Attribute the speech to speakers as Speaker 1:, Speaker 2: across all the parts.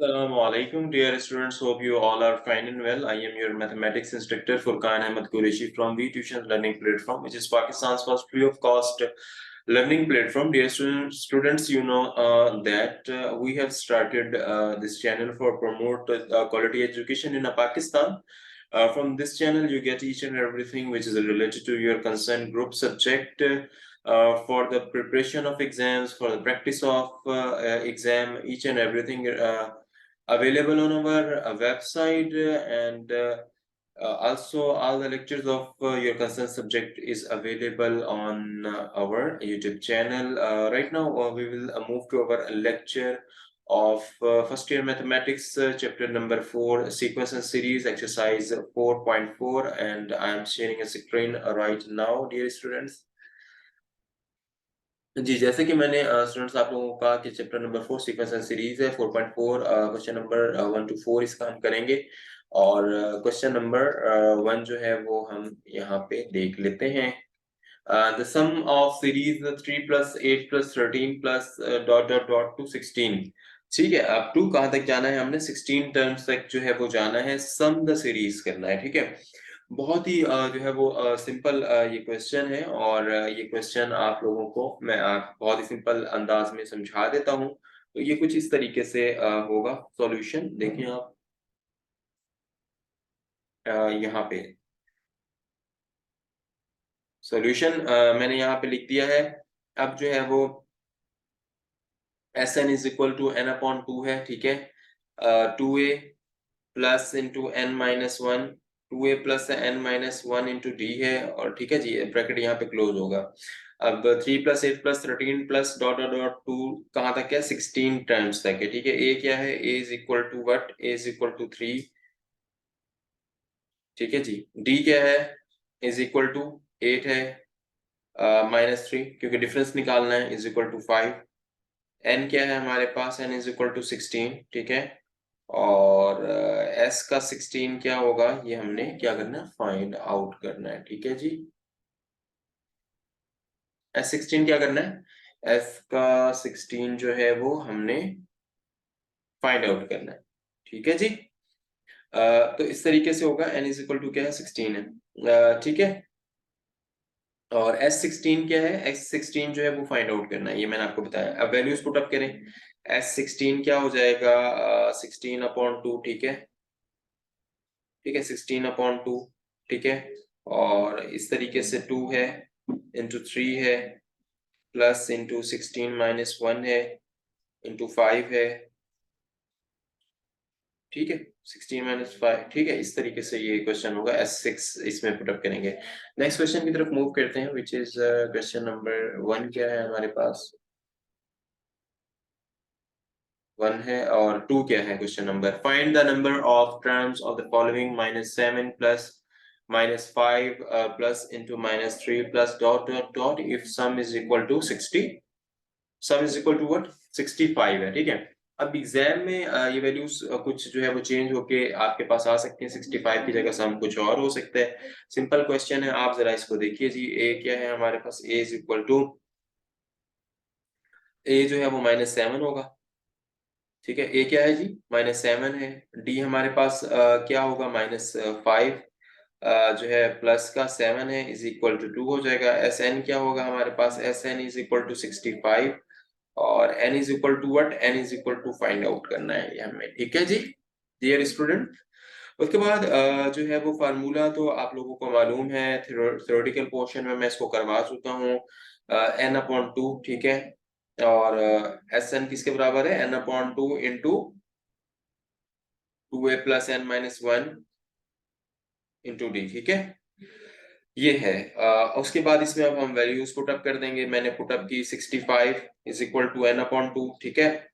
Speaker 1: Assalamu alaikum, dear students. Hope you all are fine and well. I am your mathematics instructor Furqan Ahmed Qureshi from V Tuition Learning Platform, which is Pakistan's first free of cost learning platform. Dear students, you know that we have started this channel for promote quality education in Pakistan. From this channel, you get each and everything which is related to your concerned group subject. For the preparation of exams, for the practice of exam, each and everything available on our website, and also all the lectures of your concerned subject is available on our YouTube channel. Right now we will move to our lecture of first year mathematics, chapter number 4, sequence and series, exercise 4.4, and I am sharing a screen right now, dear students. जी, जैसे कि मैंने students आप लोगों को कहा कि chapter number 4 sequence and series है 4.4, question number 1 to 4 इसका हम करेंगे, और क्वेश्चन नंबर 1 जो है वो हम यहाँ पे देख लेते हैं। The sum of series 3 + 8 + 13 + dot dot dot to 16। ठीक है, अब टू कहाँ तक जाना है, हमने 16 टर्म्स तक जो है वो जाना है, सम द सीरीज करना है। ठीक है, बहुत ही जो है वो सिंपल ये क्वेश्चन है, और ये क्वेश्चन आप लोगों को मैं बहुत ही सिंपल अंदाज में समझा देता हूँ। तो ये कुछ इस तरीके से होगा सॉल्यूशन। देखिए आप यहाँ पे सॉल्यूशन मैंने यहाँ पे लिख दिया है। अब जो है वो Sn is equal to n/2 है। ठीक है, 2a plus into n minus one, 2a plus n-1 into D है, और ठीक है जी, ब्रैकेट यहाँ पे क्लोज होगा। अब 3 + 8 + 13 प्लस डॉट डॉट डॉट 2 कहाँ तक है, 16 टर्म्स तक है। ठीक है, a क्या है, a is equal to what, a is equal to 3। ठीक है जी, d क्या है, इज इक्वल टू 8 है, -3 क्योंकि डिफरेंस निकालना है, इज इक्वल टू 5। n क्या है हमारे पास, n इज इक्वल टू 16। ठीक है, और s का 16 क्या होगा, ये हमने क्या करना है, फाइंड आउट करना है। ठीक है जी, s16 क्या करना है, s का 16 जो है वो हमने फाइंड आउट करना है। ठीक है जी, तो इस तरीके से होगा, n इज इक्वल टू क्या है, 16 है। ठीक है, और s16 क्या है, s16 जो है वो फाइंड आउट करना है, ये मैंने आपको बताया। अब वैल्यूज पुट अप करें, s16 क्या हो जाएगा, 16/2। ठीक है, ठीक है, 16/2। ठीक है, और इस तरीके से 2 है इंटू 3 है, प्लस इंटू 16-1 है, इंटू 5 है। ठीक है, 16-5। ठीक है, इस तरीके से ये क्वेश्चन होगा, S6 इसमें पुटअप करेंगे। नेक्स्ट क्वेश्चन की तरफ मूव करते हैं, विच इज क्वेश्चन नंबर 1। क्या है हमारे पास, 1 है, और 2 क्या है question number, find the number of terms of the following -7 plus -5 plus into -3 plus dot dot dot if sum is equal to 60, sum is equal to what, 65 है। ठीक है, अब एग्जाम में ये वैल्यूज कुछ जो है वो चेंज होके आपके पास आ सकते हैं, 65 की जगह सम कुछ और हो सकता है। सिंपल क्वेश्चन है, आप जरा इसको देखिए जी। ए क्या है हमारे पास, ए इज इक्वल टू, ए जो है वो -7 होगा। ठीक है, ए क्या है जी, -7 है। डी हमारे पास क्या होगा, -5 जो है, प्लस का 7 है, इज इक्वल टू 2 हो जाएगा। एस एन क्या होगा हमारे पास, S N is equal to 65, और n is equal to what, n is equal to find out करना है ये हमें। ठीक है जी, डियर स्टूडेंट। उसके बाद जो है वो फार्मूला तो आप लोगों को मालूम है, थ्योरेटिकल पोर्शन में मैं इसको करवा चुका हूँ, n/2। ठीक है, और एस एन किसके बराबर है, n/2 into 2a plus n-1 into D. ठीक है, ये है। उसके बाद इसमें अब हम वैल्यूज पुटअप कर देंगे। मैंने पुटअप की 65 इज इक्वल टू n/2। ठीक है,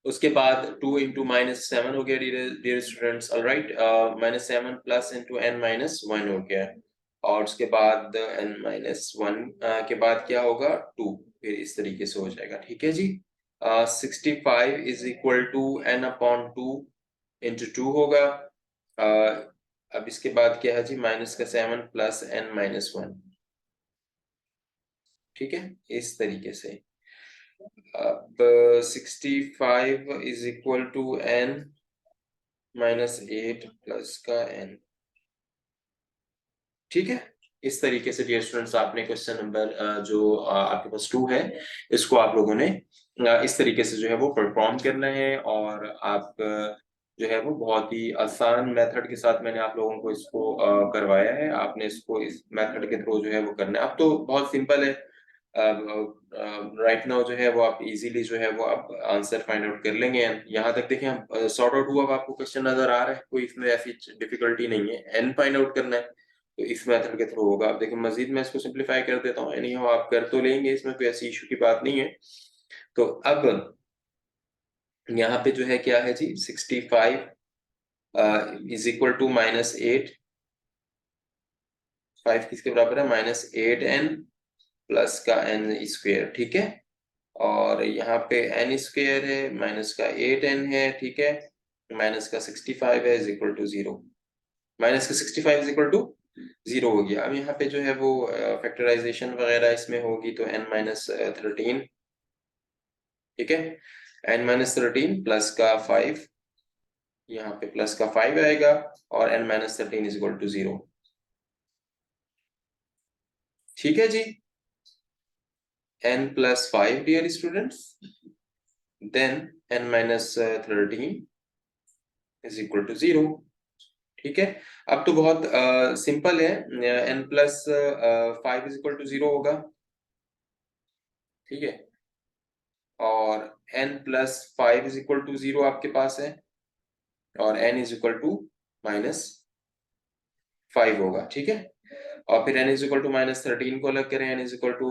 Speaker 1: उसके बाद 2 इंटू -7 हो गया, dear students, alright, -7 plus into n-1 हो गया, और उसके बाद n-1 के बाद क्या होगा, 2, फिर इस तरीके से हो जाएगा। ठीक है जी, 65 is equal to n/2 into 2 होगा। अब इसके बाद क्या है जी, -7 प्लस n-1। ठीक है, इस तरीके से। अब 65 is equal to n minus 8 plus का n। ठीक है, इस तरीके से डियर स्टूडेंट्स आपने क्वेश्चन नंबर जो आपके पास 2 है, इसको आप लोगों ने इस तरीके से जो है वो परफॉर्म करना है। और आप जो है वो बहुत ही आसान मेथड के साथ मैंने आप लोगों को इसको करवाया है। आपने इसको इस मेथड के थ्रू जो है वो करना है। अब तो बहुत सिंपल है, राइट नाउ जो है वो आप इजीली जो है वो आप आंसर फाइंड आउट कर लेंगे। यहाँ तक देखें हम सॉर्ट आउट हुआ, अब आपको क्वेश्चन नजर आ रहा है, कोई इसमें ऐसी डिफिकल्टी नहीं है। एन फाइंड आउट करना है तो इस मेथड के थ्रू होगा। आप देखिए मजीद मैं इसको सिंप्लीफाई कर देता हूँ, एनी हाउ आप कर तो लेंगे, इसमें कोई ऐसी इशू की बात नहीं है। तो अब यहाँ पे जो है क्या है जी, 65 इज इक्वल टू माइनस 8। 5 किसके बराबर है, माइनस 8n प्लस का n स्क्वेयर। ठीक है, और यहाँ पे n स्क्वेयर है, माइनस का 8n है। ठीक है, माइनस का 65 है इज इक्वल टू 0। माइनस का 65 इज इक्वल टू 0 हो गया। अब यहाँ पे जो है वो फैक्टराइजेशन वगैरह इसमें होगी तो n माइनस 13। ठीक है, n माइनस 13 प्लस का 5, यहाँ पे प्लस का 5 आएगा, और n minus 13 is equal to 0। ठीक है जी, n plus 5 dear students, then n minus 13 is equal to 0। ठीक है, अब तो बहुत सिंपल है, n plus 5 is equal to 0 होगा। ठीक है, और n plus 5 is equal to 0 आपके पास है, और n is equal to minus 5 होगा। ठीक है, और फिर n is equal to minus 13 को अलग करें, n is equal to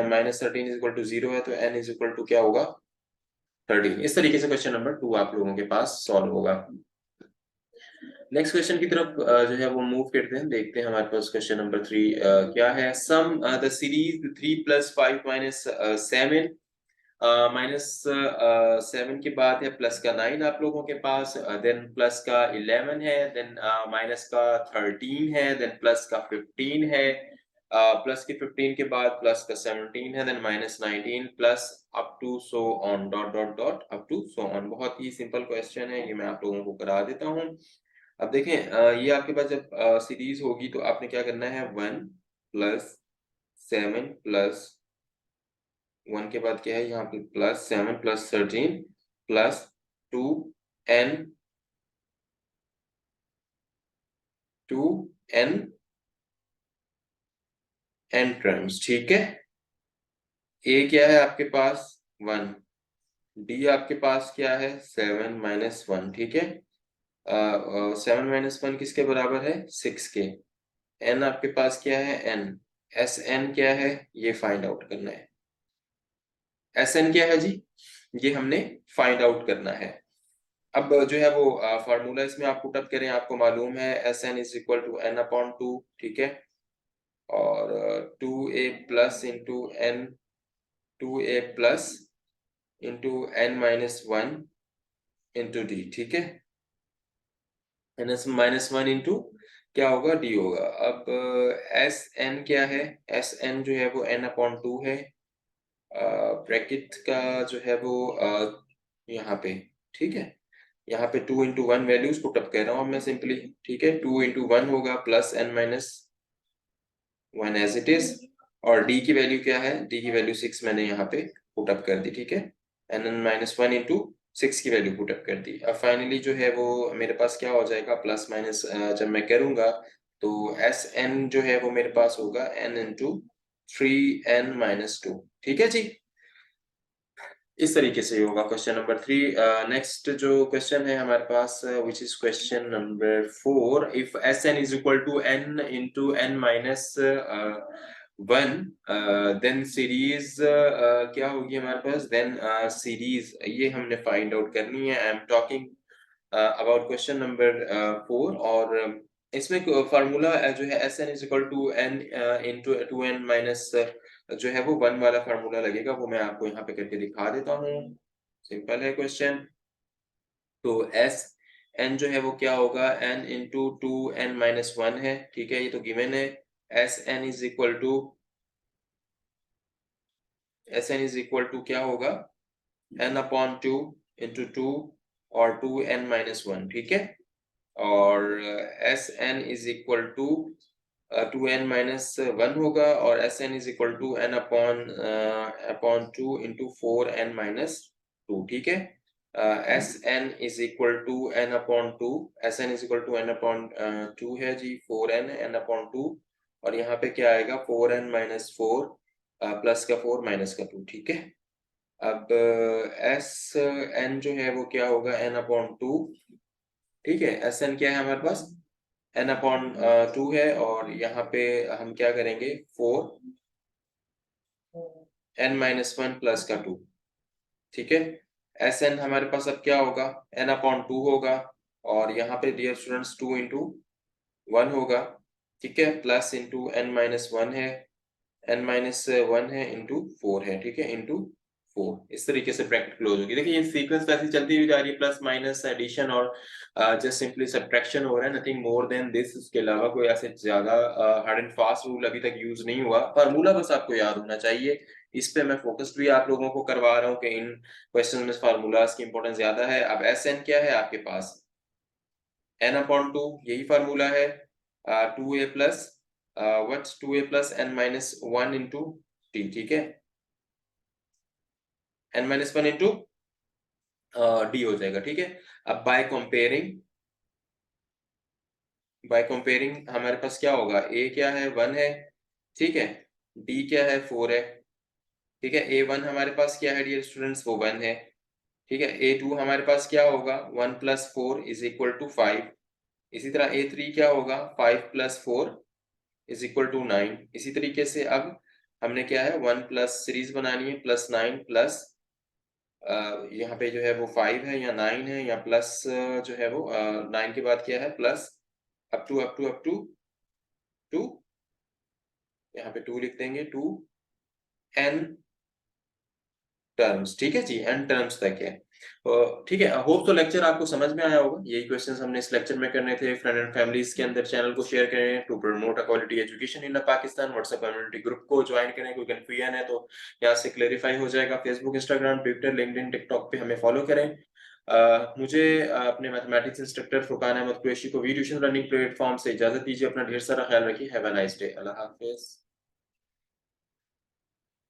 Speaker 1: minus 13 is equal to 0 है, तो n इज इक्वल टू क्या होगा, 13। इस तरीके से क्वेश्चन नंबर 2 आप लोगों के पास सॉल्व होगा। नेक्स्ट क्वेश्चन की तरफ जो है वो मूव करते हैं, देखते हैं हमारे पास क्वेश्चन नंबर 3 क्या है। Sum the series 3 plus 5 minus 7, minus 7 के बाद है प्लस का 9 आप लोगों के पास, देन प्लस का 11 है, देन माइनस का 13 है, देन प्लस का 15 है, प्लस के 15 के बाद प्लस का 17 है, then minus 19 plus up to so on, dot dot dot up to so on. बहुत ही सिंपल क्वेश्चन है, ये मैं आप लोगों को करा देता हूँ। अब देखें ये आपके पास जब सीरीज होगी तो आपने क्या करना है, 1 प्लस 7 प्लस 1 के बाद क्या है यहाँ पे, plus 7 plus 13 plus 2n 2n n terms. ठीक है, a क्या है आपके पास 1, d आपके पास क्या है 7 माइनस 1। ठीक है, 7 माइनस 1 किसके बराबर है, 6 के। n आपके पास क्या है, n, एस एन क्या है, ये फाइंड आउट करना है। एस एन क्या है जी, ये हमने फाइंड आउट करना है। अब जो है वो फार्मूला इसमें आप पुट अप करें, आपको मालूम है S N is equal to N upon 2। ठीक है, और 2a plus into N, 2a plus into N minus 1 into D. ठीक है, एन एस माइनस 1 इंटू क्या होगा, डी होगा। अब एस एन क्या है, एस एन जो है वो एन अपॉन 2 है, ब्रैकेट का जो है वो यहाँ पे। ठीक है, यहाँ पे 2 इंटू 1 वैल्यूज पुट अप कर रहा हूँ मैं सिंपली। ठीक है, 2 इंटू 1 होगा plus n minus 1 as it is, और d की वैल्यू क्या है, d की वैल्यू 6 मैंने यहाँ पे पुट अप कर दी। ठीक है, n माइनस 1 इंटू 6 की वैल्यू पुट अप कर दी। अब फाइनली जो है वो मेरे पास क्या हो जाएगा, प्लस माइनस जब मैं करूंगा तो एस एन जो है वो मेरे पास होगा n इंटू 3n माइनस 2। ठीक है जी, इस तरीके से होगा क्वेश्चन नंबर 3। नेक्स्ट जो क्वेश्चन है हमारे पास, which is question number 4। If S N is equal to N into N minus 1, then series क्या होगी हमारे पास, देन सीरीज ये हमने फाइंड आउट करनी है। I am talking about question number 4, और इसमें फार्मूला जो है S N is equal to N into 2n minus जो है वो 1 वाला फार्मूला लगेगा, वो मैं आपको यहाँ पे करके दिखा देता हूँ। सिंपल है क्वेश्चन। तो एस एन जो है वो क्या होगा, n इंटू 2n माइनस 1 है। ठीक है, ये तो गिवन है। S N is equal to S N is equal to क्या होगा, n/2 इंटू 2 और 2n-1, ठीक है। और S N is equal to 2n-1 होगा, और S N is equal to n/2 into 4n-2, ठीक है। S N is equal to n/2, S N is equal to n/2 है जी, 4n n/2, और यहाँ पे क्या आएगा 4n-4 प्लस का 4 माइनस का 2, ठीक है। अब एस एन जो है वो क्या होगा n/2, ठीक है। एस एन क्या है हमारे पास, n/2 है, और यहाँ पे हम क्या करेंगे 4n-1 प्लस का 2, ठीक है। एस एन हमारे पास अब क्या होगा, n/2 होगा, और यहाँ पे डियर स्टूडेंट्स 2 इंटू 1 होगा, ठीक है, प्लस इंटू n-1 है, n-1 है इंटू 4 है, ठीक है, इंटू 4। इस तरीके से ब्रैकेट क्लोज होगी। देखिए ये सीक्वेंस वैसे चलती हुई जा रही है, प्लस माइनस एडिशन और जस्ट सिंपली सब्ट्रैक्शन हो रहा है, नथिंग मोर देन दिस। इसके अलावा कोई ऐसे ज्यादा हार्ड एंड फास्ट रूल अभी तक यूज नहीं हुआ। फार्मूला बस आपको याद होना चाहिए, इस पे मैं फोकस भी आप लोगों को करवा रहा हूँ कि इन क्वेश्चन में फार्मूलाज की इंपॉर्टेंस ज्यादा है। अब एस एन क्या है आपके पास, n/2, यही फार्मूला है, 2a plus what's 2a plus n-1 into t, ठीक है, n-1 इंटू डी हो जाएगा, ठीक है। अब बाय कंपेयरिंग हमारे पास क्या होगा, a क्या है 1 है, ठीक है, d क्या है 4 है, ठीक है। a1 हमारे पास क्या है डियर स्टूडेंट्स, वो 1 है, ठीक है। a2 हमारे पास क्या होगा 1 प्लस 4 इज इक्वल टू 5। इसी तरह a3 क्या होगा 5 प्लस 4 इज इक्वल टू 9। इसी तरीके से अब हमने क्या है 1 प्लस सीरीज बनानी है, प्लस 9 प्लस यहाँ पे जो है वो 5 है या 9 है, या प्लस जो है वो 9 के बाद क्या है प्लस अप टू 2, यहाँ पे 2 लिख देंगे, 2n टर्म्स, ठीक है जी, n टर्म्स तक है। ठीक है, होप तो लेक्चर आपको समझ में आया होगा। यही क्वेश्चंस हमने इस लेक्चर में करने थे। फ्रेंड एंड फैमिलीज के अंदर चैनल को शेयर करें to promote a quality education in Pakistan. WhatsApp community group को ज्वाइन करें, कोई कंफ्यूजन है तो यहाँ से क्लेरिफाई हो जाएगा। Facebook, Instagram, Twitter, LinkedIn, TikTok पे हमें फॉलो करें। मुझे अपने मैथमेटिक्स इंस्ट्रक्टर फुरकान अहमद कुरैशी को वी ट्यूशन लर्निंग प्लेटफॉर्म से इजाजत दीजिए। अपना ढेर सारा ख्याल रखिए। Have a nice day. Allah Hafiz.